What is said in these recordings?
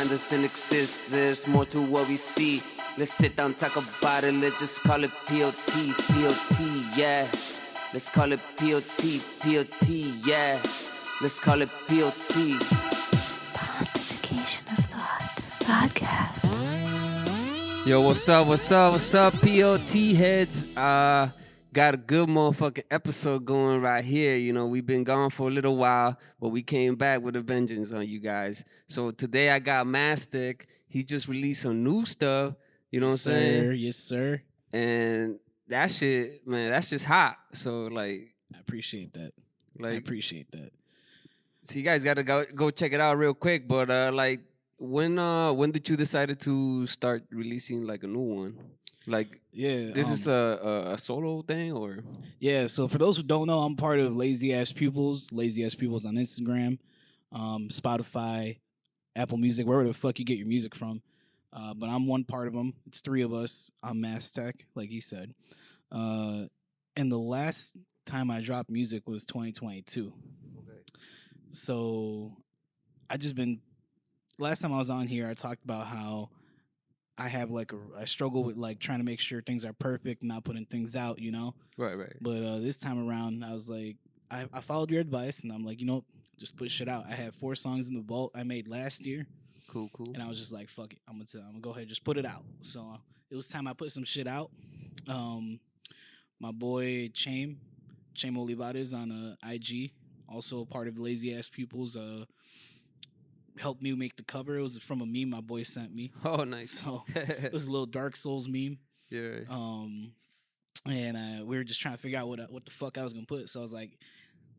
mind doesn't exist. There's more to what we see. Let's sit down, talk about it. Let's just call it P.O.T. P.O.T. Yeah. Let's call it P.O.T. P.O.T. Yeah. Let's call it P.O.T. Pontification of Thought Podcast. Yo, what's up, P.O.T. heads? Got a good motherfucking episode going right here. You know, we've been gone for a little while, but we came back with a vengeance on you guys. So today I got Maztec. He just released some new stuff. You know what I'm saying? Yes, sir. And that shit, man, that's just hot. So like, I appreciate that. So you guys gotta go check it out real quick. But like, when did you decide to start releasing like a new one? Like, Yeah, this is a solo thing, or? Yeah, so for those who don't know, I'm part of Lazy Ass Pupils on Instagram, Spotify, Apple Music, wherever the fuck you get your music from. But I'm one part of them. It's three of us. I'm Maztec, like he said. And the last time I dropped music was 2022. Okay. So last time I was on here, I talked about how I have I struggle with like trying to make sure things are perfect, not putting things out, you know? Right. But this time around, I was like, I followed your advice, and I'm like, you know, just put shit out. I have 4 songs in the vault I made last year. Cool. And I was just like, fuck it, I'm gonna go ahead and just put it out. So it was time I put some shit out. My boy Chame Olivares on IG, also a part of Lazy Ass Pupils, helped me make the cover. It was from a meme my boy sent me. Oh, nice. So it was a little Dark Souls meme. Yeah. And we were just trying to figure out what the fuck I was gonna put. So I was like,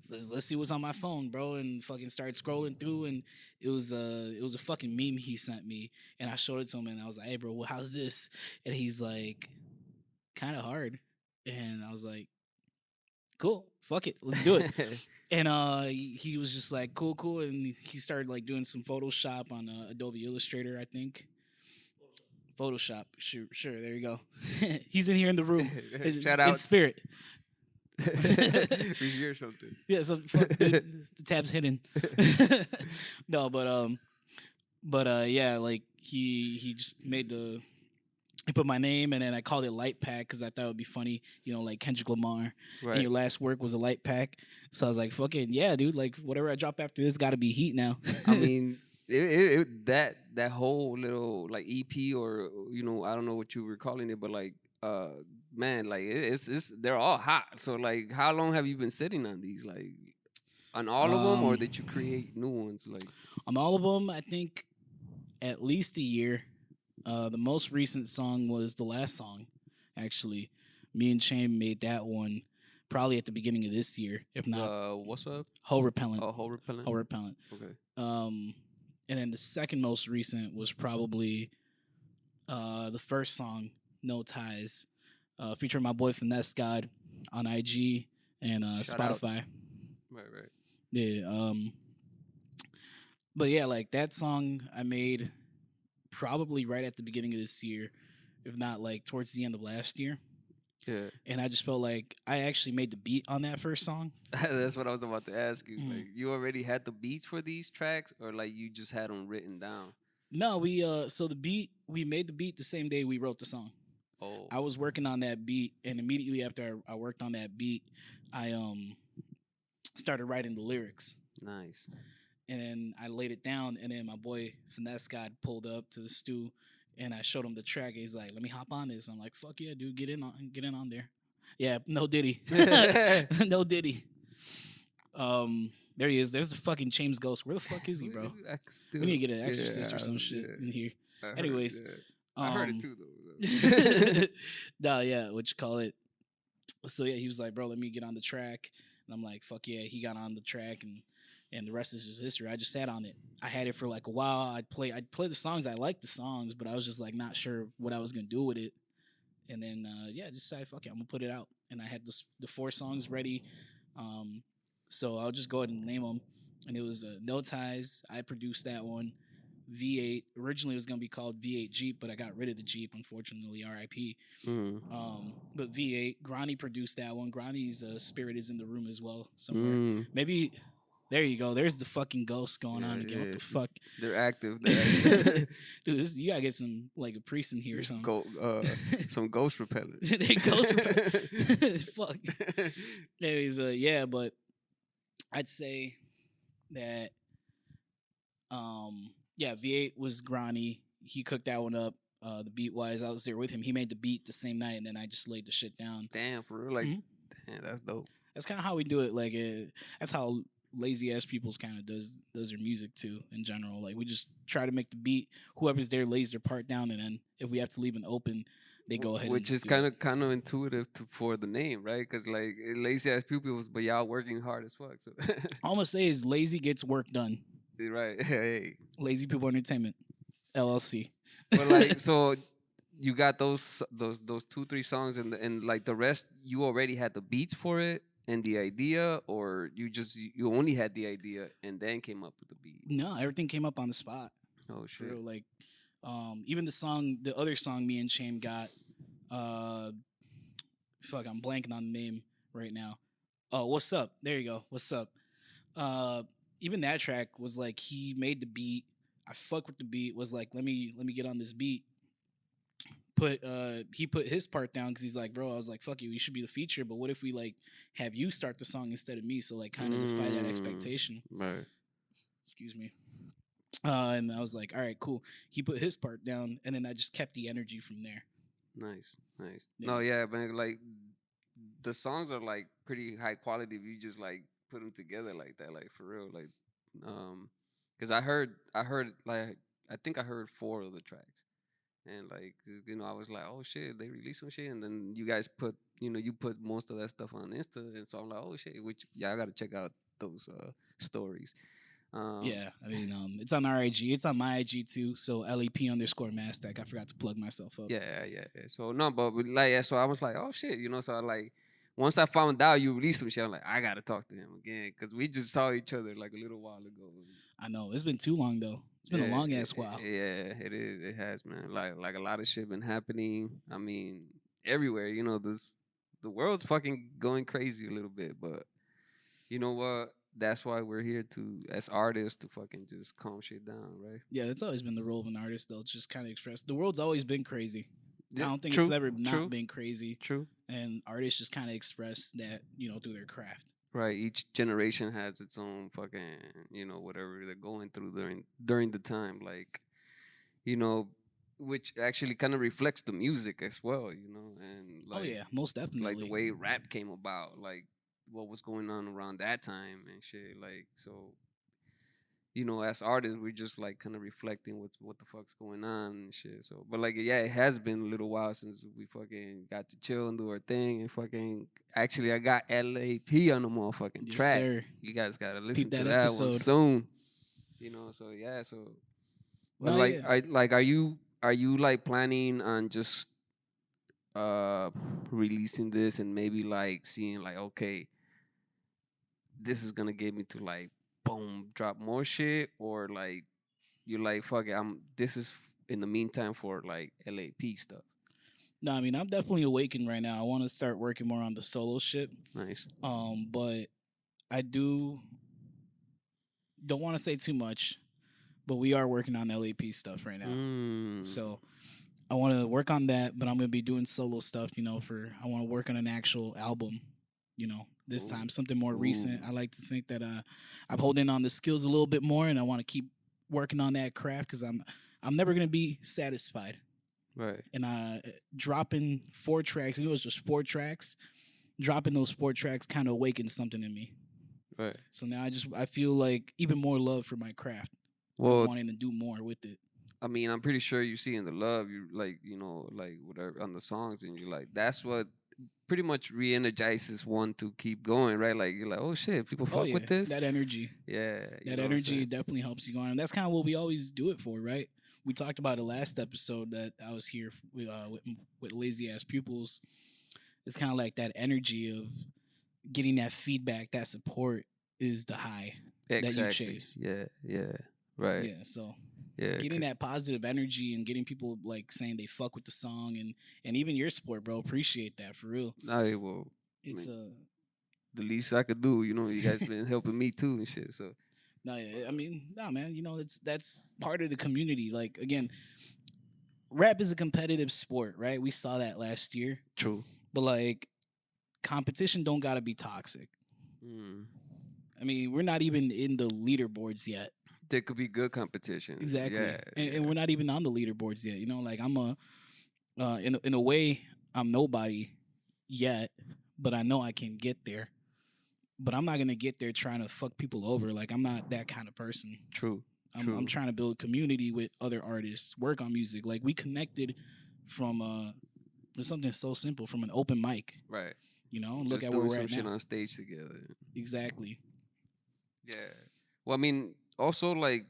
let's see what's on my phone, bro. And fucking started scrolling through, and it was a fucking meme he sent me, and I showed it to him, and I was like, hey, bro, well, how's this? And he's like, kind of hard. And I was like, cool, fuck it, let's do it. And he was just like, cool, and he started like doing some Photoshop on Adobe Illustrator, I think. Photoshop, sure, there you go. He's in here in the room. Shout out in spirit. Review or something. Yeah, so the tab's hidden. No, but yeah, like he just he put my name, and then I called it Light Pack because I thought it would be funny, you know, like Kendrick Lamar. Right. And your last work was a light pack. So I was like, fucking yeah, dude, like whatever I drop after this got to be heat now. I mean, that whole little like EP, or you know, I don't know what you were calling it, but like man, like it's they're all hot. So like, how long have you been sitting on these? Like, on all of them, or did you create new ones? Like, on all of them, I think at least a year. The most recent song was the last song, actually. Me and Chame made that one probably at the beginning of this year, if not. What's up? Whole Repellant. Oh, Whole Repellant. Whole Repellant. Okay. And then the second most recent was probably the first song, No Ties, featuring my boy Finesse God on IG and Spotify. Right. Yeah. But yeah, like that song I made probably right at the beginning of this year, if not like towards the end of last year. Yeah. And I just felt like I actually made the beat on that first song. That's what I was about to ask you. Like, you already had the beats for these tracks, or like you just had them written down? No, we made the beat the same day we wrote the song. Oh. I was working on that beat, and immediately after I worked on that beat, I started writing the lyrics. Nice. And then I laid it down, and then my boy Finesse God pulled up to the stew, and I showed him the track. He's like, "Let me hop on this." I'm like, "Fuck yeah, dude, get in on there." Yeah, no Diddy, no Diddy. There he is. There's the fucking James Ghost. Where the fuck is he, bro? We need to get an exorcist or some shit in here. Anyways, I heard it too, though. No, yeah, what you call it? So yeah, he was like, "Bro, let me get on the track," and I'm like, "Fuck yeah," he got on the track, and the rest is just history. I just sat on it. I had it for like a while. I'd play the songs. I liked the songs, but I was just like not sure what I was gonna do with it. And then I just decided, fuck it, I'm gonna put it out. And I had the 4 songs ready. So I'll just go ahead and name them. And it was No Ties. I produced that one. V8. Originally it was gonna be called V8 Jeep, but I got rid of the Jeep, unfortunately. R.I.P. But V8. Granny produced that one. Granny's spirit is in the room as well somewhere. Maybe There you go. There's the fucking ghost going on again. Yeah. What the fuck? They're active. They're active. Dude, you gotta get some like a priest in here or something. Some ghost repellent. They ghost repellent. Fuck. Anyways, yeah, but I'd say that yeah, V8 was Granny. He cooked that one up. The beat wise, I was there with him. He made the beat the same night, and then I just laid the shit down. Damn, for real, like, damn, that's dope. That's kind of how we do it. Like, that's how lazy ass people's kind of does their music too. In general, like we just try to make the beat. Whoever's there lays their part down, and then if we have to leave an open, they go ahead. Which is kind of intuitive for the name, right? Because like lazy ass people, but y'all working hard as fuck. So all I'm gonna say is lazy gets work done. Right. Hey. Lazy People Entertainment, LLC. But like, so you got those 2-3 songs, and like the rest, you already had the beats for it and the idea, or you only had the idea and then came up with the beat? No, everything came up on the spot. Oh shit! Real, like, even the other song me and Shame got, fuck, I'm blanking on the name right now. Oh, What's Up? There you go. What's Up? Even that track was like he made the beat. I fuck with the beat. Was like, let me get on this beat. He put his part down because he's like, bro, I was like, fuck you, you should be the feature, but what if we like have you start the song instead of me? So like kind of defy that expectation. Right. Excuse me. And I was like, all right, cool. He put his part down, and then I just kept the energy from there. Nice. Yeah. No, yeah, but like the songs are like pretty high quality if you just like put them together like that, like for real, like because I heard like I think I heard 4 of the tracks. And like, you know, I was like, oh shit, they released some shit, and then you guys put, you put most of that stuff on Insta, and so I'm like, oh shit, which I gotta check out those stories. Yeah, I mean, it's on our IG, it's on my IG too. So LEP_Maztec. I forgot to plug myself up. Yeah. So no, but like, yeah, so I was like, oh shit, so I like, once I found out you released some shit, I'm like, I gotta talk to him again because we just saw each other like a little while ago. I know it's been too long though. It's been a long ass while. Yeah, it is. It has, man. Like a lot of shit been happening. I mean, everywhere. The world's fucking going crazy a little bit, but you know what? That's why we're here as artists, to fucking just calm shit down, right? Yeah, that's always been the role of an artist, though. Just kind of express. The world's always been crazy. Yeah, I don't think true, it's ever true. not been crazy. True. And artists just kind of express that, through their craft. Right. Each generation has its own fucking, whatever they're going through during the time, like, which actually kind of reflects the music as well, and like, oh yeah, most definitely. Like the way rap came about, like what was going on around that time and shit, like, so. As artists, we're just like kind of reflecting what the fuck's going on and shit. So, but like, yeah, it has been a little while since we fucking got to chill and do our thing and fucking. Actually, I got LAP on the motherfucking yes, track. Sir. You guys gotta listen that to that episode. one soon. So yeah, so. But No, like, yeah. are you like planning on just releasing this and maybe like seeing like, okay, this is gonna get me to like, boom, drop more shit, or like you're like, fuck it, this is in the meantime for like LAP stuff? No, I mean, I'm definitely awakened right now. I want to start working more on the solo shit. Nice. But I don't want to say too much, but we are working on LAP stuff right now. So I want to work on that, but I'm going to be doing solo stuff, I want to work on an actual album, this time, something more recent. I like to think that I'm holding on the skills a little bit more, and I want to keep working on that craft because I'm never going to be satisfied. Right. And dropping 4 tracks, it was just 4 tracks. Dropping those 4 tracks kind of awakened something in me. Right. So now I feel like even more love for my craft. Well, wanting to do more with it. I mean, I'm pretty sure you're seeing the love, you like, like whatever on the songs, and you're like, that's what pretty much re-energizes one to keep going, right? Like, you're like, oh shit, people fuck with this. That energy. Yeah. That energy definitely helps you go on. And that's kind of what we always do it for, right? We talked about it last episode that I was here with Lazy Ass Pupils. It's kind of like that energy of getting that feedback, that support is the high that you chase. Yeah. Right. Yeah, so yeah, getting that positive energy and getting people like saying they fuck with the song and even your support, bro. Appreciate that for real. I will. It's the least I could do. You know, you guys been helping me too and shit. So No, I mean, no, man. You know, that's part of the community. Like again, rap is a competitive sport, right? We saw that last year. true. But like, competition don't gotta be toxic. Mm. I mean, we're not even in the leaderboards yet. There could be good competition. Exactly. Yeah, And we're not even on the leaderboards yet. You know, like I'm in a way, I'm nobody yet, but I know I can get there. But I'm not gonna get there trying to fuck people over. Like I'm not that kind of person. true. I'm trying to build community with other artists, work on music. Like we connected from something so simple, from an open mic. Right. You know, look Just at where doing we're some at shit now. on stage together. Exactly. Yeah. Well, I mean, also like,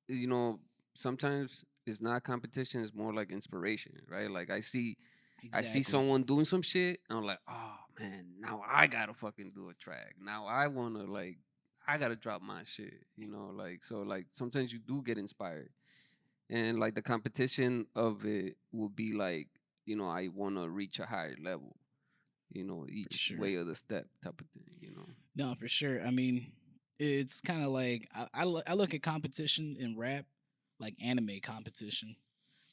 you know, sometimes it's not competition; it's more like inspiration, right? Like I see Exactly. someone doing some shit, and I'm like, oh man, now I gotta fucking do a track. Now I wanna like, I gotta drop my shit, you know, like so like sometimes you do get inspired, and like the competition of it will be like, you know, I wanna reach a higher level, you know, each sure. way of the step type of thing, you know. No, for sure. I mean, it's kind of like I look at competition in rap like anime competition,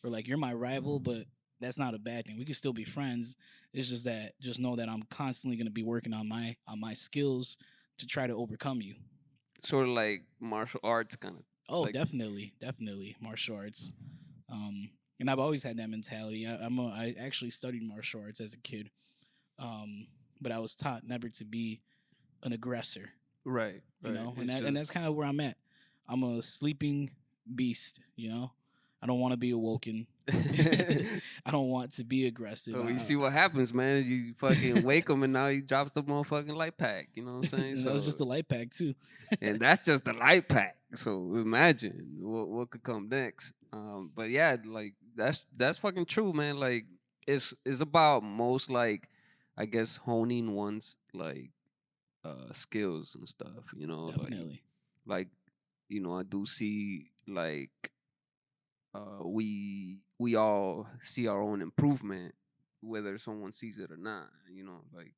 where like you're my rival, but that's not a bad thing. We can still be friends. It's just that just know that I'm constantly going to be working on my skills to try to overcome you. Sort of like martial arts kind of. Oh, Like- definitely martial arts. And I've always had that mentality. I actually studied martial arts as a kid, but I was taught never to be an aggressor. Right. You know, and that's kind of where I'm at. I'm a sleeping beast. You know, I don't want to be awoken. I don't want to be aggressive. So you see what happens, man. You fucking wake him, and now he drops the motherfucking light pack. You know what I'm saying? that was just a light pack too. And that's just the light pack. So imagine what could come next. But yeah, like that's fucking true, man. Like it's about most like I guess honing one's like skills and stuff. You know, Definitely. like you know I do see like we all see our own improvement, whether someone sees it or not. You know, like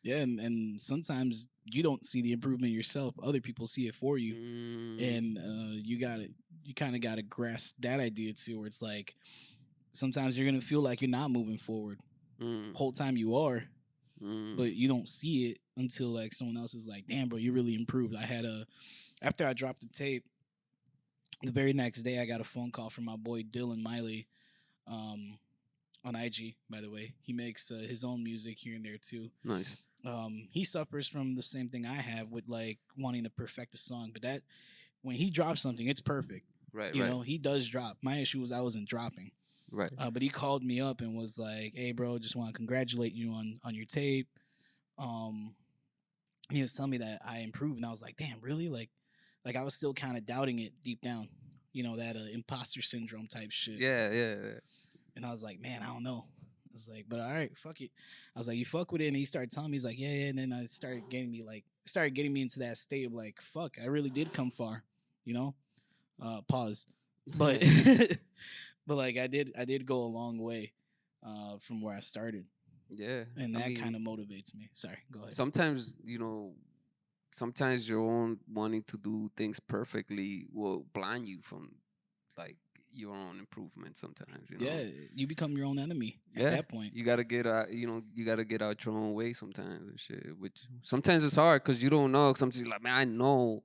Yeah, and sometimes you don't see the improvement yourself. Other people see it for you, and you kind of gotta grasp that idea too, where it's like sometimes you're gonna feel like you're not moving forward. Whole time you are, but you don't see it until like someone else is like, "Damn, bro, you really improved." After I dropped the tape, the very next day I got a phone call from my boy Dylan Miley, on IG. By the way, he makes his own music here and there too. nice. He suffers from the same thing I have with like wanting to perfect a song, but that when he drops something, it's perfect. Right. You know, he does drop. My issue was I wasn't dropping. Right. But he called me up and was like, "Hey, bro, just want to congratulate you on your tape." He was telling me that I improved, and I was like, "Damn, really?" Like I was still kind of doubting it deep down. You know, that imposter syndrome type shit. Yeah. And I was like, "Man, I don't know." I was like, "But all right, fuck it." I was like, "You fuck with it," and he started telling me, he's like, "Yeah." And then I started getting me into that state of like, "Fuck, I really did come far," you know. Pause, but but like I did go a long way from where I started, Yeah. and I that mean, kind of motivates me. Sorry, go ahead. sometimes you know, sometimes your own wanting to do things perfectly will blind you from like your own improvement. Sometimes, you know. Yeah, you become your own enemy at Yeah, that point. you gotta get out. You know, you gotta get out your own way sometimes and shit. Which sometimes it's hard because you don't know. Sometimes you're like, man, I know,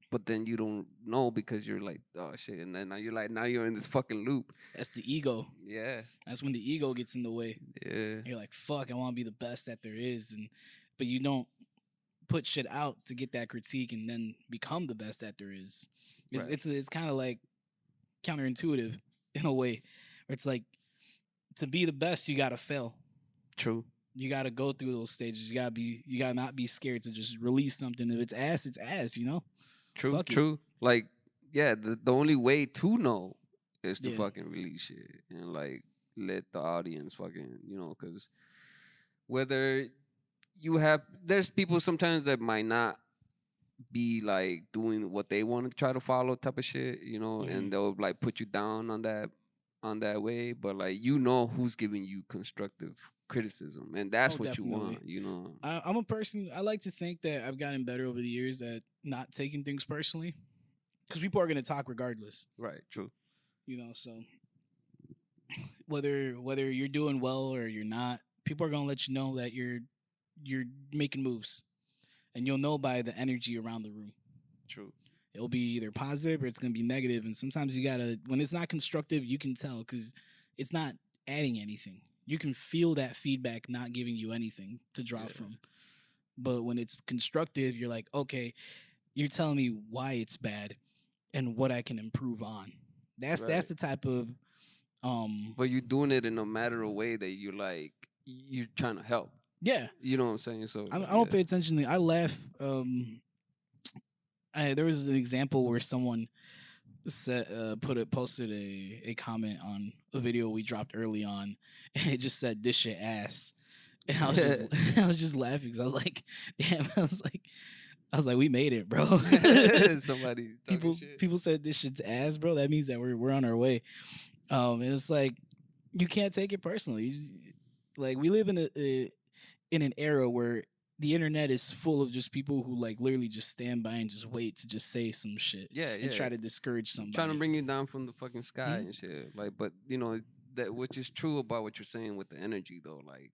but then you don't know because you're like, oh shit, and then now you're like, now you're in this fucking loop. That's the ego. Yeah, That's when the ego gets in the way. yeah, You're like, "Fuck, I want to be the best that there is," but you don't put shit out to get that critique and then become the best that there is. Right. It's kind of like counterintuitive in a way, where it's like to be the best, you gotta fail. true. You gotta go through those stages. You gotta not be scared to just release something. If it's ass, it's ass. You know. True, Fuck it. true. Like, yeah, the only way to know is to Yeah. fucking release shit and like let the audience fucking, you know, because whether you have, there's people sometimes that might not be like doing what they want to try to follow type of shit, you know, Mhm. and they'll like put you down on that. on that way, but like you know who's giving you constructive criticism, and that's Oh, what you definitely. want, you know. I'm a person. I like to think that I've gotten better over the years at not taking things personally, because people are gonna talk regardless. Right, true. So whether you're doing well or you're not, people are gonna let you know that you're making moves, and you'll know by the energy around the room. True. It'll be either positive or it's gonna be negative, and sometimes you gotta when it's not constructive, you can tell because it's not adding anything. You can feel that feedback not giving you anything to draw from. But when it's constructive, you're like, okay, you're telling me why it's bad and what I can improve on. That's Right. the type of But you're doing it in a matter of way that you're like you're trying to help. yeah. You know what I'm saying? So I like, don't pay attention. I laugh. There was an example where someone posted a comment on a video we dropped early on, and it just said this shit ass, and I was just I was just laughing because I was like, damn, I was like, we made it, bro. Somebody talking shit. People said this shit's ass, bro. That means that we're on our way. And it's like you can't take it personally. Like we live in an era where the internet is full of just people who like literally just stand by and just wait to just say some shit. And try to discourage somebody. Trying to bring you down from the fucking sky and shit. Like, but you know that which is true about what you're saying with the energy though. Like,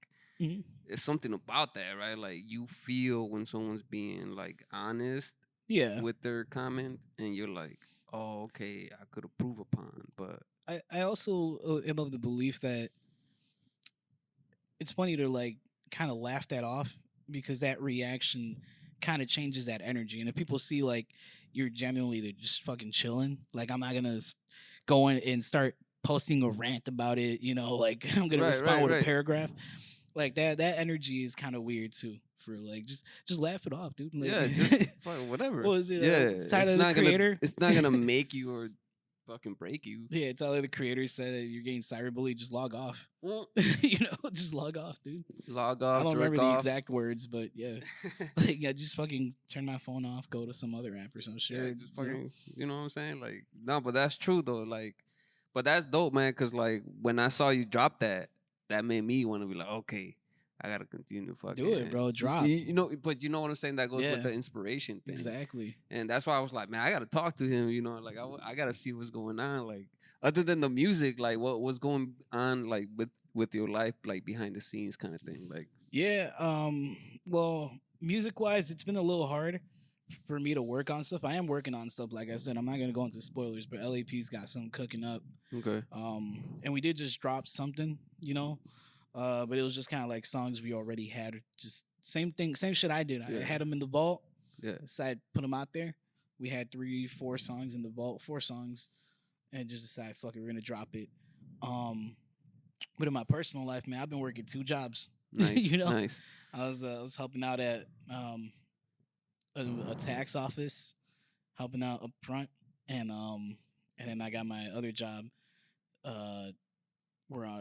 it's something about that, right? Like you feel when someone's being like honest, with their comment, and you're like, oh, okay, I could improve upon. But I also am of the belief that it's funny to like kind of laugh that off because that reaction kind of changes that energy. And if people see like you're genuinely just fucking chilling, like I'm not gonna go in and start posting a rant about it, like I'm gonna respond with a paragraph. Like that energy is kind of weird too. For like just laugh it off, dude. Like, just whatever. What was it? Yeah, Tyler the Creator. It's not gonna make you or fucking break you. Yeah, Tyler the Creator said that you're getting cyberbullied. Just log off. Just log off, dude. Log off. I don't remember the exact words, but yeah, like just fucking turn my phone off, go to some other app or some shit. Yeah, just fucking, you know what I'm saying? Like, no, but that's true though. Like, but that's dope, man. Cause like when I saw you drop that made me want to be like, okay, I gotta continue fucking do it, bro. Drop. But you know what I'm saying? That goes with the inspiration thing. Exactly. And that's why I was like, man, I gotta talk to him. Like I gotta see what's going on. Like, other than the music, like what's going on, like with your life, like behind the scenes kind of thing. Like, yeah. Well, music wise, it's been a little hard for me to work on stuff. I am working on stuff. Like I said, I'm not gonna go into spoilers, but LAP's got something cooking up. Okay. And we did just drop something, but it was just kind of like songs we already had. Just same thing, same shit I did. I had them in the vault. Yeah. Decided put them out there. We had 3-4 songs in the vault, 4 songs, and just decided, fuck it, we're gonna drop it. But in my personal life, man, I've been working 2 jobs. Nice. Nice. I was helping out at a tax office, helping out up front, and then I got my other job.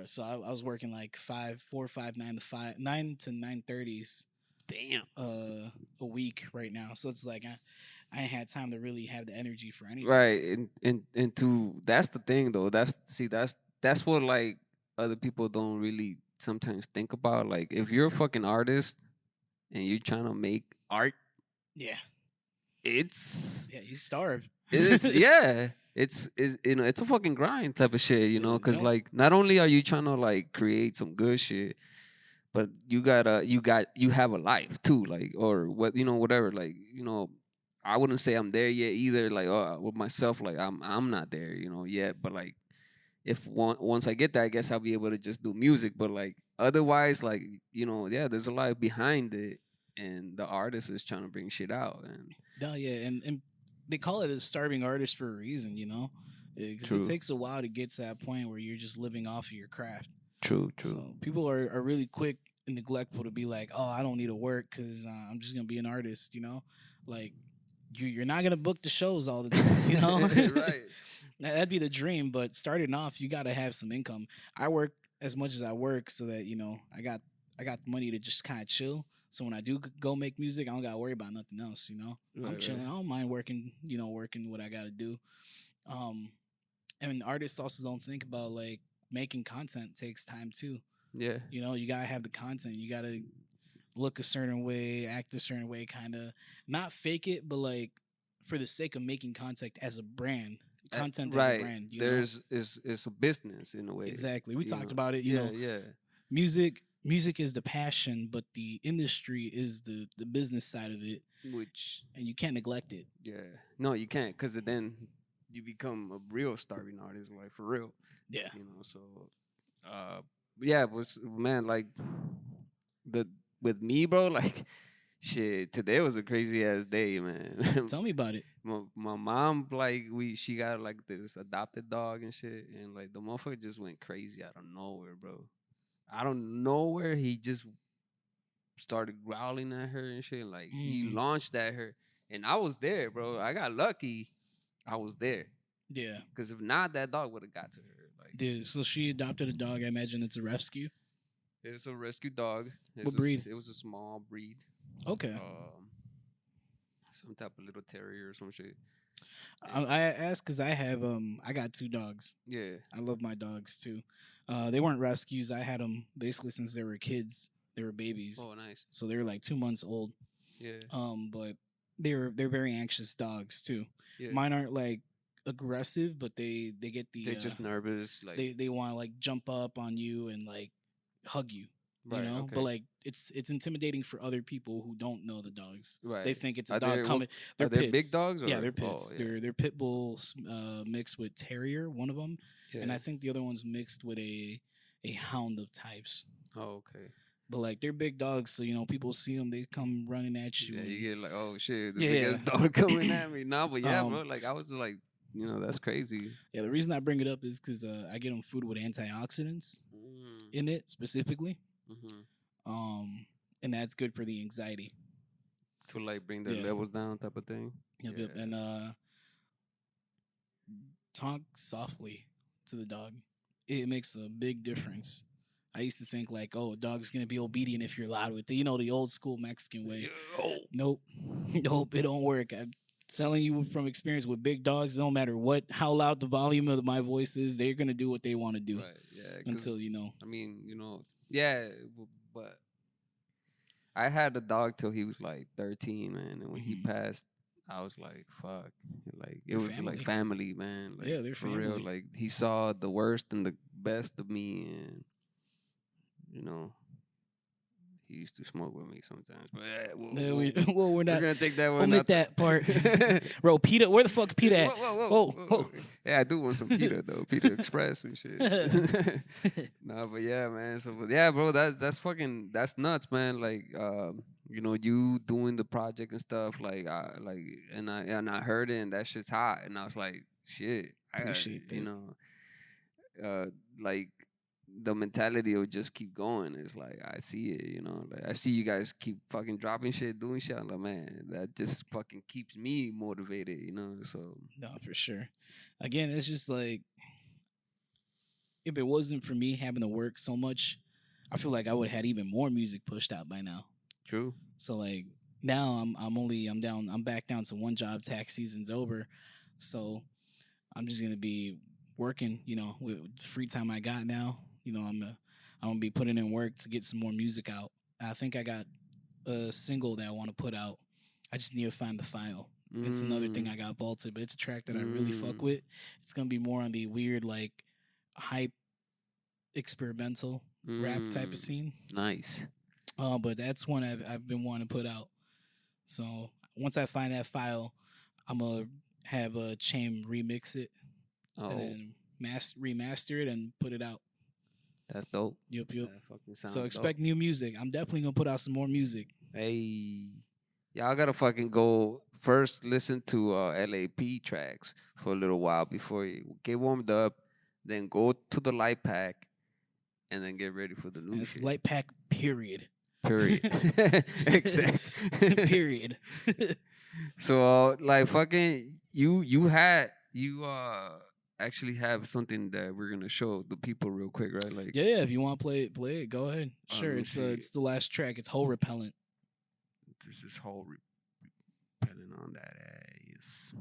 So I was working like 9 to 9:30s. Damn. A week right now. So it's like I ain't had time to really have the energy for anything. Right. And that's the thing though. That's what like other people don't really sometimes think about. Like if you're a fucking artist and you're trying to make art, you starve. It's it's a fucking grind type of shit, because like not only are you trying to like create some good shit, but you have a life too, like, or whatever, like, I wouldn't say I'm there yet either, like, with myself, like I'm not there, yet, but like if once I get there, I guess I'll be able to just do music, but like otherwise, like, there's a lot behind it, and the artist is trying to bring shit out, and and they call it a starving artist for a reason, because it takes a while to get to that point where you're just living off of your craft. True. So people are really quick and neglectful to be like, oh, I don't need to work because I'm just gonna be an artist, like you're not gonna book the shows all the time, Right. That'd be the dream, but starting off, you gotta have some income. I work as much as I work so that I got the money to just kind of chill. So when I do go make music, I don't gotta worry about nothing else. I'm chilling. Right. I don't mind working. Working what I gotta do. And and artists also don't think about like making content takes time too. Yeah. You know, you gotta have the content. You gotta look a certain way, act a certain way, kind of not fake it, but like for the sake of making content as a brand, content as a Right. brand. You There's it's a business in a way. exactly. We you talked know? about it. You Yeah, know, yeah. music is the passion, but the industry is the business side of it, Which and you can't neglect it. yeah. No, you can't, because then you become a real starving artist, like for real. Yeah. You know, so uh yeah, it was man, like the with me, bro, like shit, today was a crazy ass day, man. Tell me about it. My mom, like she got like this adopted dog and shit, and like the motherfucker just went crazy out of nowhere, bro. Out of nowhere, he just started growling at her and shit. Like he Mm. launched at her, and I was there, bro. I got lucky. I was there, Yeah. because if not, that dog would have got to her. Like Yeah. So she adopted a dog. I imagine it's a rescue. it was a rescue dog. What breed? It was a small breed. Okay. Some type of little terrier or some shit. I asked because I got 2 dogs. Yeah. I love my dogs too. They weren't rescues. I had them basically since they were kids. They were babies. Oh, nice. So they were like 2 months old. Yeah. But they're very anxious dogs too. Yeah. Mine aren't like aggressive, but they get the They're just nervous. Like they want to like jump up on you and like hug you. right, You know, okay. but like it's intimidating for other people who don't know the dogs. Right. They think it's a Are dog they- coming. They're are they pits. big dogs? Or? Yeah, they're pits. Oh, yeah. They're pit bulls mixed with terrier, one of them, Yeah. and I think the other one's mixed with a hound of types. Oh, okay. But like they're big dogs, so you know people see them, they come running at you. Yeah, and- you get like, oh shit, the Yeah. big ass dog coming at me. Nah, but yeah, Um, bro. Like I was just like, that's crazy. yeah, the reason I bring it up is because I get them food with antioxidants in it specifically, Mm-hmm. and that's good for the anxiety. To like bring the Yeah. levels down, type of thing. Yep, yep. And talk softly to the dog. It makes a big difference. I used to think like, oh, a dog's gonna be obedient if you're loud with it. You know, the old school Mexican way. Nope. Nope, it don't work. I'm telling you from experience with big dogs, it don't matter how loud the volume of my voice is, they're gonna do what they want to do. Right. Yeah. 'Cause, Until you know. I mean, yeah, but I had a dog till he was like 13, man, and when he Mhm. passed, I was like, fuck, like it They're was like family, man. Like, Yeah, they're for real. family. Like he saw the worst and the best of me, and he used to smoke with me sometimes. But We're not. gonna take that one. Omit out that there. part. Bro, Peter, where the fuck Peter at? Whoa. Yeah, I do want some pita though, pita express and shit. Nah, but yeah, man. So, but yeah, bro, that's fucking nuts, man. Like, you doing the project and stuff, like, and I heard it, and that shit's hot, and I was like, shit, Appreciate that. like the mentality of just keep going is like I see it, like I see you guys keep fucking dropping shit, doing shit. I'm like, man, that just fucking keeps me motivated, So No, for sure. Again, it's just like if it wasn't for me having to work so much, I feel like I would have had even more music pushed out by now. true. So like now I'm back down to one job. Tax season's over, so I'm just gonna be working. With the free time I got now. I'm gonna be putting in work to get some more music out. I think I got a single that I want to put out. I just need to find the file. It's another thing I got bolted, but it's a track that I really fuck with. It's gonna be more on the weird, like hype, experimental rap type of scene. Nice. But that's one I've been wanting to put out. So once I find that file, I'm gonna have a Chain remix it Oh, and then remaster it and put it out. that's dope. Yup. That fucking sounds So dope. expect new music. I'm definitely gonna put out some more music. Hey, y'all gotta fucking go first. Listen to LAP tracks for a little while before you get warmed up. Then go to the light pack, and then get ready for the new And it's shit. light pack. Period. Period. Exactly. Period. So like fucking you actually have something that we're gonna show the people real quick, right? Like Yeah. If you want to play it. Go ahead. Sure. let me see. It's the last track. It's whole repellent. this is whole repelling on that ass.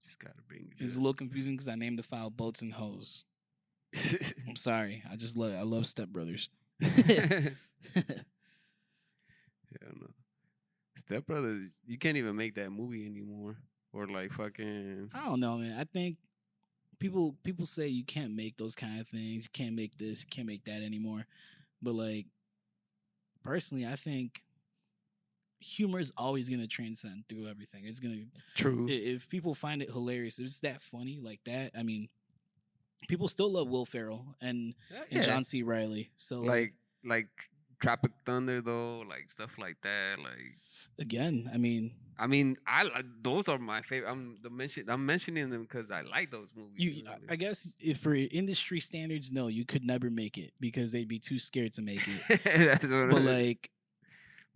Just gotta bring it. It's a little confusing because I named the file Boats and Hoes. I'm sorry. I love Step Brothers. Hell no. Step Brothers, you can't even make that movie anymore. Or like fucking. I don't know, man. I think people say you can't make those kind of things. You can't make this. You can't make that anymore. But like, personally, I think humor is always gonna transcend through everything. It's gonna True. If people find it hilarious, if it's that funny like that. I mean, people still love Will Ferrell and John C. Reilly. So like Tropic Thunder though, like stuff like that. Like again, I mean, those are my favorite. I'm mentioning them because I like those movies. I guess if for industry standards, no, you could never make it because they'd be too scared to make it. That's what But like,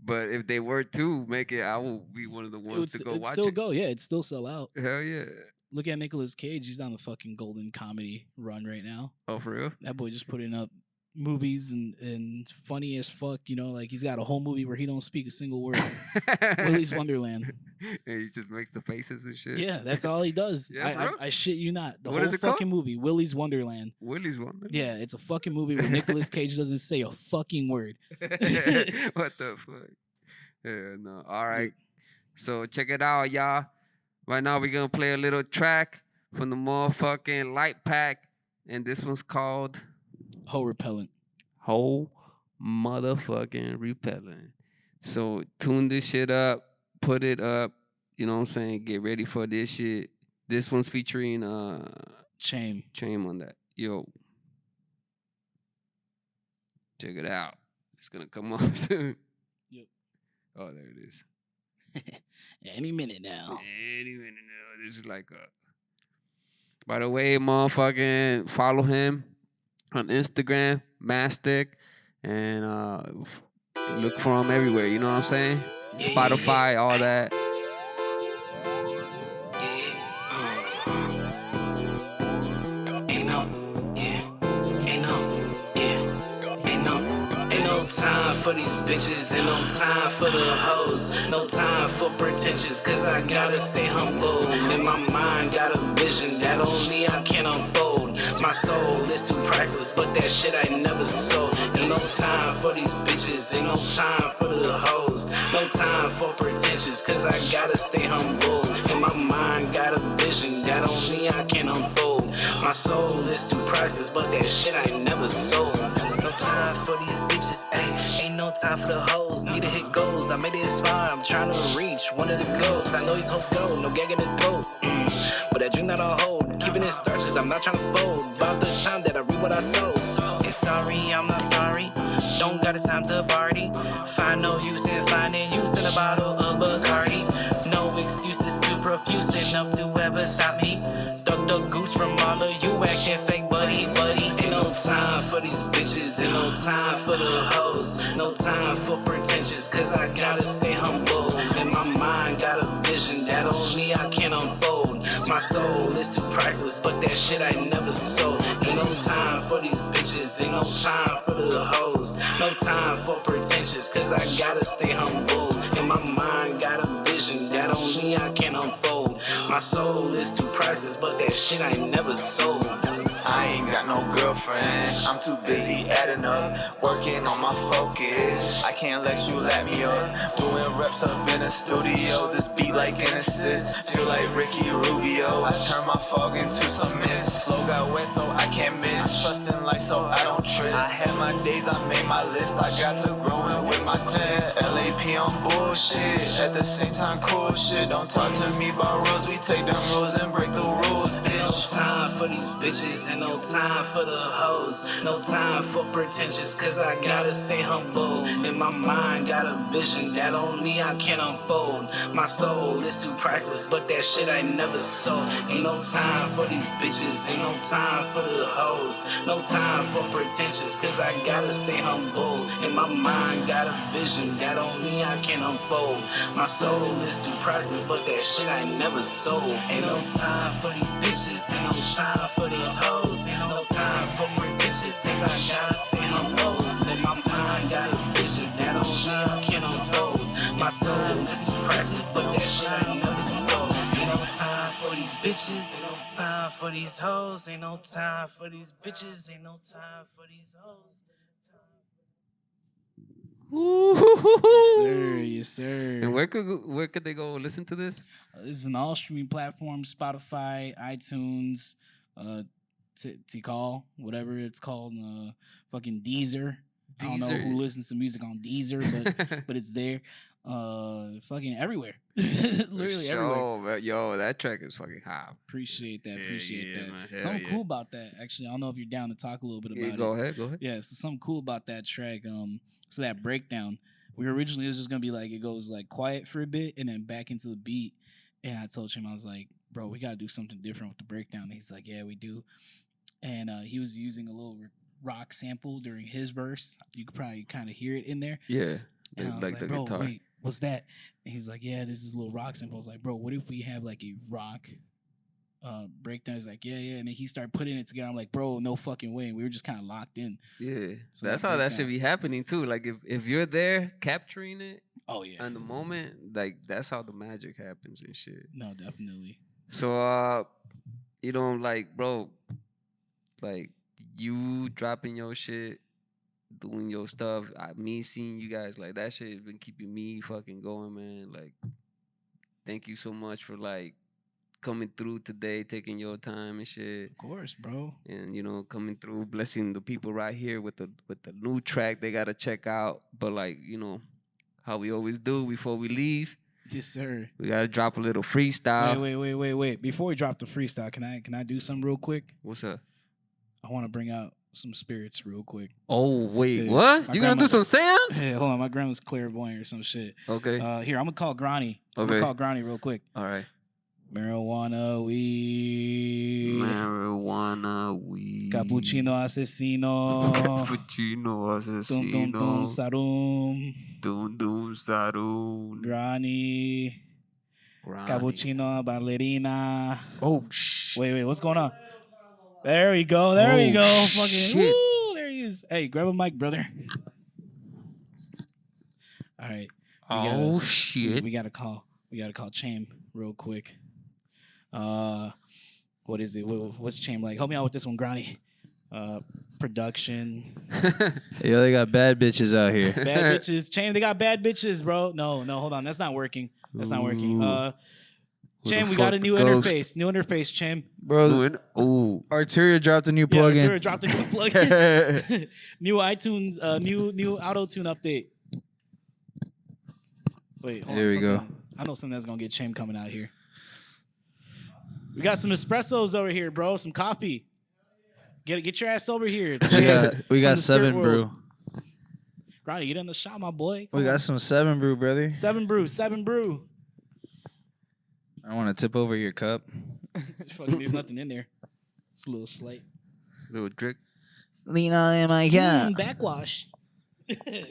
but if they were to make it, I will be one of the ones to go watch it. It'd still go, yeah, it'd still sell out. Hell yeah. Look at Nicolas Cage; he's on the fucking golden comedy run right now. Oh, for real? That boy just putting up movies and funny as fuck, you know, like he's got a whole movie where he don't speak a single word. Willy's Wonderland. And he just makes the faces and shit. Yeah, that's all he does. Yeah, I shit you not. The what whole is it fucking called? movie, Willy's Wonderland. Willy's Wonderland? Yeah, it's a fucking movie where Nicolas Cage doesn't say a fucking word. What the fuck? Yeah, no. All right. So check it out, y'all. Right now we're going to play a little track from the motherfucking Light Pack. And this one's called... Whole repellent. Whole motherfucking repellent. So tune this shit up, put it up, you know what I'm saying? Get ready for this shit. This one's featuring Chain on that. Yo. Check it out. It's gonna come on soon. Yep. Oh, there it is. Any minute now. Any minute now. This is like by the way, motherfucking follow him on Instagram, Maztec, and look for him everywhere. You know what I'm saying? Spotify, all that. Time for these bitches and no time for the hoes. No time for pretentious, cause I gotta stay humble. In my mind, got a vision that only I can unfold. My soul is too priceless, but that shit I never sold. Ain't no time for these bitches, ain't no time for the hoes. No time for pretentious, cause I gotta stay humble. In my mind, got a vision that only I can unfold. My soul is too priceless, but that shit I never sold. No time for these bitches, ayy. Ain't no time for the hoes. Need to hit goals. I made it this far. I'm trying to reach one of the goals. I know these hoes go, no gagging the boat. But that dream that I'll hold. Keeping it starches, I'm not trying to fold. About the time that I reap what I sowed. And sorry, I'm not sorry. Don't got the time to party. Find no use in finding use in a bottle of Bacardi. No excuses too profuse enough to ever stop me. Duck the goose from all of you acting fake, buddy. Ain't no time for these bitches, ain't no time for the hoes. No time for pretentious, cause I gotta stay humble. In my mind, got a vision that only I can unfold. My soul is too priceless, but that shit I never sold. Ain't no time for these bitches, ain't no time for the hoes. No time for pretentious, cause I gotta stay humble. In my mind, got a vision that only I can unfold. My soul is too priceless, but that shit I never sold. I ain't got no girlfriend, I'm too busy adding up, working on my focus. I can't let you let me up, doing reps up in the studio. This beat like an assist, feel like Ricky Rubio. I turn my fog into some mist. Flow got wet so I can't miss, trusting like so I don't trip. I had my days, I made my list, I got to growing with my clan. LAP on bullshit, at the same time cool shit. Don't talk to me about rules, we take them rules and break the rules. Ain't no time for these bitches, ain't no time for the hoes. No time for pretentious, cause I gotta stay humble. In my mind, got a vision that only I can unfold. My soul is too priceless, but that shit I never sold. Ain't no time for these bitches, ain't no time for the hoes. No time for pretentious, cause I gotta stay humble. In my mind, got a vision that only I can unfold. My soul is too priceless, but that shit I never sold. Ain't no time for these bitches, ain't no time for these hoes. Ain't no time for pretentious, cause I gotta stay humble. In my mind, got a vision that only I can unfold. My soul is too priceless, but that shit I never sold. Ain't no time for these bitches, ain't no time for these hoes, ain't no time for these bitches, ain't no time for these hoes. Yes, sir. Yes, sir. And where could they go listen to this? This is an all streaming platform: Spotify, iTunes, Tikal, whatever it's called, fucking Deezer. I don't know who listens to music on Deezer, but it's there. Fucking everywhere. Literally everywhere. Yo, that track is fucking hot. Appreciate that. Man. Something cool about that, actually. I don't know if you're down to talk a little bit about it. Go ahead. Yeah, so something cool about that track. So that breakdown. We originally, it was just gonna be like, it goes like quiet for a bit and then back into the beat. And I told him, I was like, bro, we gotta do something different with the breakdown. And he's like, yeah, we do. And he was using a little rock sample during his verse. You could probably kind of hear it in there. Yeah. And I was like, bro, guitar. Wait, what's that? And he's like, yeah, this is a little rock sample. I was like, bro, what if we have like a rock breakdown? He's like, yeah. And then he started putting it together. I'm like, bro, no fucking way. And we were just kind of locked in. Yeah. So that's how that should be happening too. Like if you're there capturing it, oh yeah, in the moment, like that's how the magic happens and shit. No, definitely. So you know, like, bro, like you dropping your shit, doing your stuff, me seeing you guys, like that shit has been keeping me fucking going, man. Like, thank you so much for like coming through today, taking your time and shit. Of course, bro. And you know, coming through, blessing the people right here with the new track they gotta check out. But like, you know, how we always do before we leave. Yes, sir. We gotta drop a little freestyle. Wait. Before we drop the freestyle, can I do something real quick? What's up? I want to bring out some spirits real quick. Oh, wait, what? You gonna do some sounds? Yeah, hold on. My grandma's clairvoyant or some shit. Okay. Here, I'm gonna call Granny. Okay. I'm gonna call Granny real quick. All right. Marijuana weed. Cappuccino asesino. Dum dum sarum. Dum sarum. Granny. Cappuccino ballerina. Oh shit. Wait, what's going on? There we go. Fucking shit. Woo, there he is. Hey, grab a mic, brother. All right. Shit. We gotta call Chaim real quick. What is it? What's Chaim like? Help me out with this one, Granny. Production. Yo, they got bad bitches out here. Bad bitches. Chaim, they got bad bitches, bro. No, hold on. That's not working. Chaim, we got a new interface. New interface, Chaim. Bro, Arteria dropped a new plugin. Arteria dropped a new plugin. New iTunes, new auto-tune update. Wait, hold on. There we go. I know something that's going to get Chaim coming out here. We got some espressos over here, bro. Some coffee. Get your ass over here. We got 7 brew. Granny, get in the shop, my boy. We got some 7 brew, brother. 7 brew. I want to tip over your cup. Fucking, there's nothing in there. It's a little slight. Little drink. Lean on in my cup. Backwash. Yeah.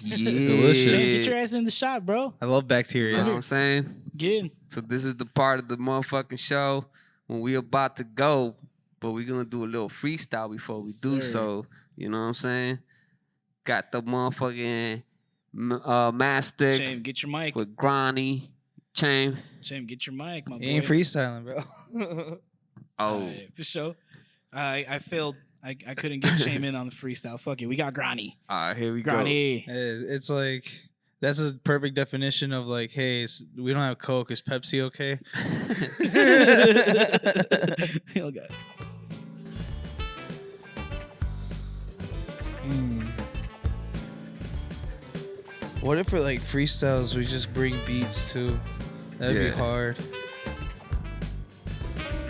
Delicious. Get your ass in the shop, bro. I love bacteria. You know what I'm saying? Get in. So this is the part of the motherfucking show when we about to go, but we're going to do a little freestyle before we do so. You know what I'm saying? Got the motherfucking Maztec. Chaim, get your mic. With Granny. Chaim, get your mic, my boy. He ain't freestyling, bro. Right, for sure. I failed. I couldn't get Chaim in on the freestyle. Fuck it. We got Granny. All right, here we Granny. go. It's like, that's a perfect definition of like, hey, we don't have Coke. Is Pepsi okay? Oh, God. What if for like freestyles we just bring beats too? That'd be hard.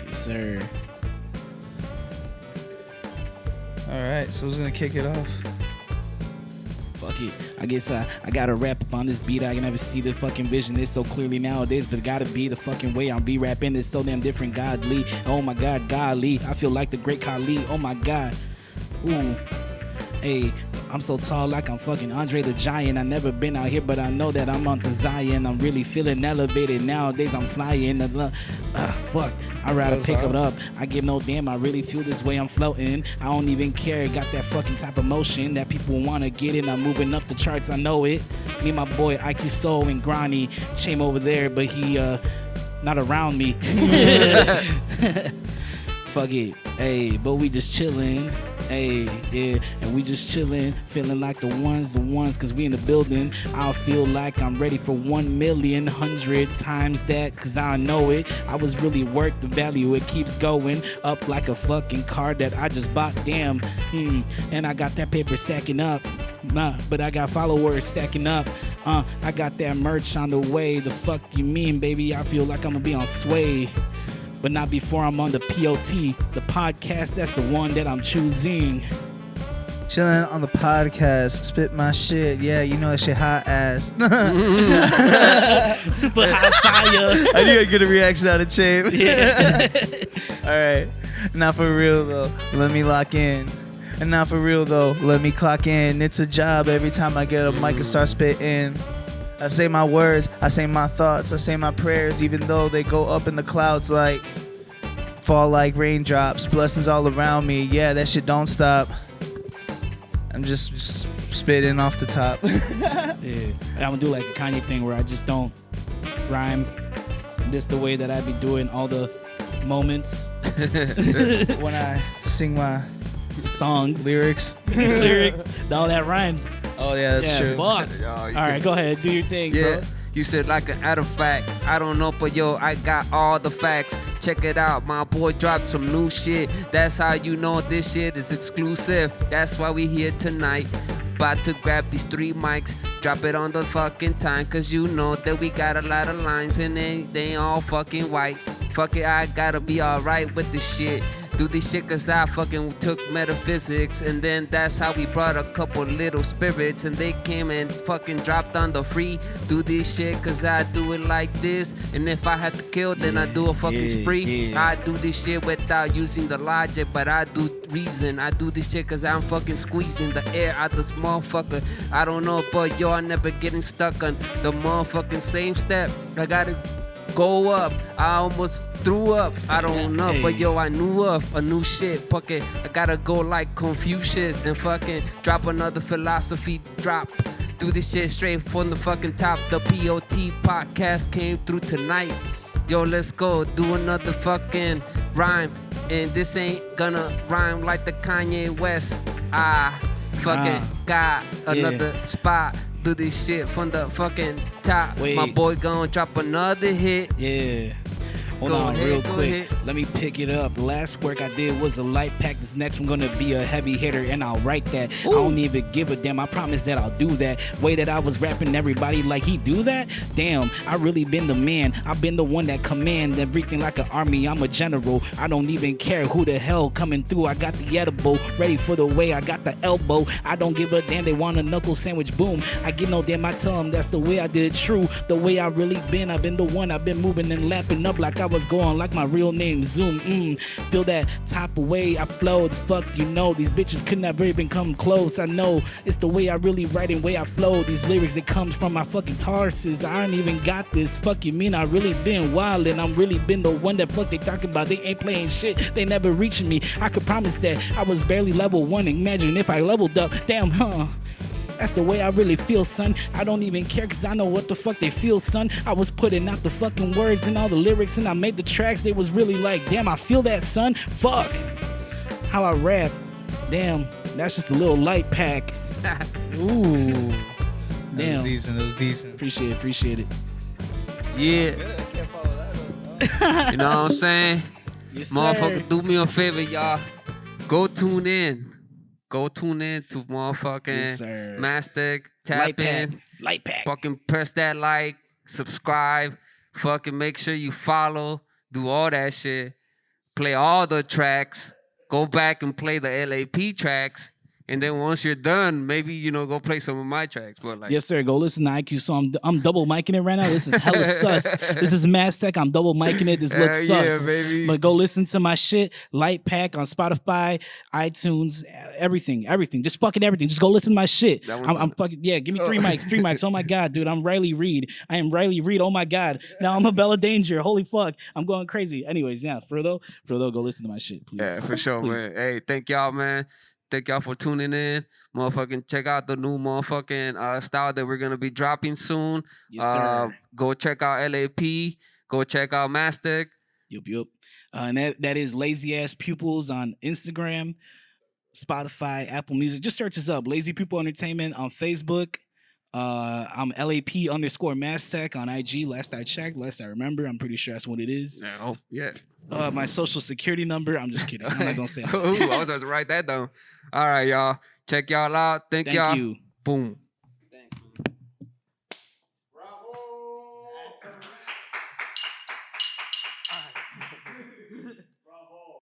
Yes, sir. All right, so who's gonna kick it off? Fuck it. I guess I gotta rap up on this beat. I can never see the fucking vision. It's so clearly nowadays, but it gotta be the fucking way I'm be rapping. It's so damn different. Godly. Oh my God, golly. I feel like the great Kali. Oh my God. Ooh. Hey. I'm so tall like I'm fucking Andre the Giant. I never been out here, but I know that I'm onto Zion. I'm really feeling elevated nowadays. I'm flying. Fuck. I'd rather pick it up. I give no damn. I really feel this way. I'm floating. I don't even care. Got that fucking type of motion that people want to get in. I'm moving up the charts. I know it. Me and my boy Eyeqsoul and Granny. Chaim over there, but he not around me. Fuck it, hey, but we just chillin', hey, yeah, and we just chillin', feeling like the ones, cause we in the building. I feel like I'm ready for 1,000,000 times that, cause I know it. I was really worth the value. It keeps going up like a fucking car that I just bought. Damn, and I got that paper stacking up. Nah, but I got followers stacking up. I got that merch on the way. The fuck you mean, baby? I feel like I'm gonna be on Sway. But not before I'm on the P.O.T, the podcast. That's the one that I'm choosing. Chilling on the podcast, spit my shit. Yeah, you know that shit hot ass. Super hot fire. I knew I'd get a reaction out of Chain. Yeah. All right. Not for real, though. Let me lock in. And not for real, though. Let me clock in. It's a job every time I get a mic and start spitting. I say my words, I say my thoughts, I say my prayers, even though they go up in the clouds like, fall like raindrops, blessings all around me. Yeah, that shit don't stop. I'm just spitting off the top. Yeah, I'm gonna do like a Kanye thing where I just don't rhyme. This the way that I be doing all the moments. When I sing my songs, lyrics, all that rhyme. Oh yeah, that's true. Fuck. All right, go ahead, do your thing, bro. You said like an artifact. I don't know, but yo, I got all the facts. Check it out, my boy dropped some new shit. That's how you know this shit is exclusive. That's why we here tonight. About to grab these 3 mics, drop it on the fucking time. Cause you know that we got a lot of lines and they ain't all fucking white. Fuck it, I gotta be alright with this shit. Do this shit cause I fucking took metaphysics. And then that's how we brought a couple little spirits. And they came and fucking dropped on the free. Do this shit cause I do it like this. And if I had to kill, then I do a fucking spree. I do this shit without using the logic, but I do reason. I do this shit cause I'm fucking squeezing the air out this motherfucker. I don't know, but yo, I never getting stuck on the motherfucking same step. I gotta go up. I almost threw up. I don't know, but yo, I knew of a new shit. Fucking, I gotta go like Confucius and fucking drop another philosophy drop. Do this shit straight from the fucking top. The P.O.T Podcast came through tonight. Yo, let's go do another fucking rhyme. And this ain't gonna rhyme like the Kanye West. I fucking got another spot. Do this shit from the fucking top. My boy gon' drop another hit. Yeah. Hold on, real quick. Let me pick it up. The last work I did was a light pack. This next one gonna be a heavy hitter, and I'll write that. Ooh. I don't even give a damn. I promise that I'll do that. Way that I was rapping everybody like he do that? Damn, I really been the man. I've been the one that command everything like an army. I'm a general. I don't even care who the hell coming through. I got the edible, ready for the way. I got the elbow. I don't give a damn. They want a knuckle sandwich. Boom. I give no damn. I tell them that's the way I did it. True. The way I really been. I've been the one. I've been moving and lapping up like I was going like my real name Zoom. Feel that type of way I flow. The fuck you know, these bitches could never even come close. I know it's the way I really write and way I flow. These lyrics that comes from my fucking Tarsus. I ain't even got this. Fuck you mean I really been wild and I'm really been the one that fuck they talking about. They ain't playing shit. They never reaching me. I could promise that I was barely level 1. Imagine if I leveled up. Damn, huh? That's the way I really feel, son. I don't even care cause I know what the fuck they feel, son. I was putting out the fucking words and all the lyrics and I made the tracks. They was really like, damn, I feel that, son. Fuck. How I rap. Damn, that's just a little light pack. Ooh. Damn. That was decent, that was decent. Appreciate it. Yeah. I can't follow that. You know what I'm saying? Yes, sir. Motherfucker, do me a favor, y'all. Go tune in. Go tune in to motherfucking Maztec. Tap in. Light pack. Fucking press that like. Subscribe. Fucking make sure you follow. Do all that shit. Play all the tracks. Go back and play the LAP tracks. And then once you're done, maybe, you know, go play some of my tracks. But like, yes, sir. Go listen to Eyeqsoul. I'm double micing it right now. This is hella sus. This is Maztec. I'm double micing it. This looks sus. Yeah, baby. But go listen to my shit. Light pack on Spotify, iTunes, everything. Just fucking everything. Just go listen to my shit. I'm fucking, yeah, give me 3 mics. 3 mics. Oh my God, dude. I'm Riley Reid. I am Riley Reid. Oh my God. Now I'm a Bella Danger. Holy fuck. I'm going crazy. Anyways, yeah, Frodo, go listen to my shit, please. Yeah, for sure, please. Man. Hey, thank y'all, man. Thank y'all for tuning in. Motherfucking check out the new motherfucking style that we're going to be dropping soon. Yes, sir. Go check out LAP. Go check out Maztec. Yup. And that is Lazy Ass Pupils on Instagram, Spotify, Apple Music. Just search us up. Lazy Pupil Entertainment on Facebook. I'm LAP_Maztec on IG. Last I checked, last I remember. I'm pretty sure that's what it is. Oh, yeah. My social security number. I'm just kidding. I'm not gonna say it. Ooh, I was supposed to write that down. All right, y'all. Check y'all out. Thank y'all. You. Boom.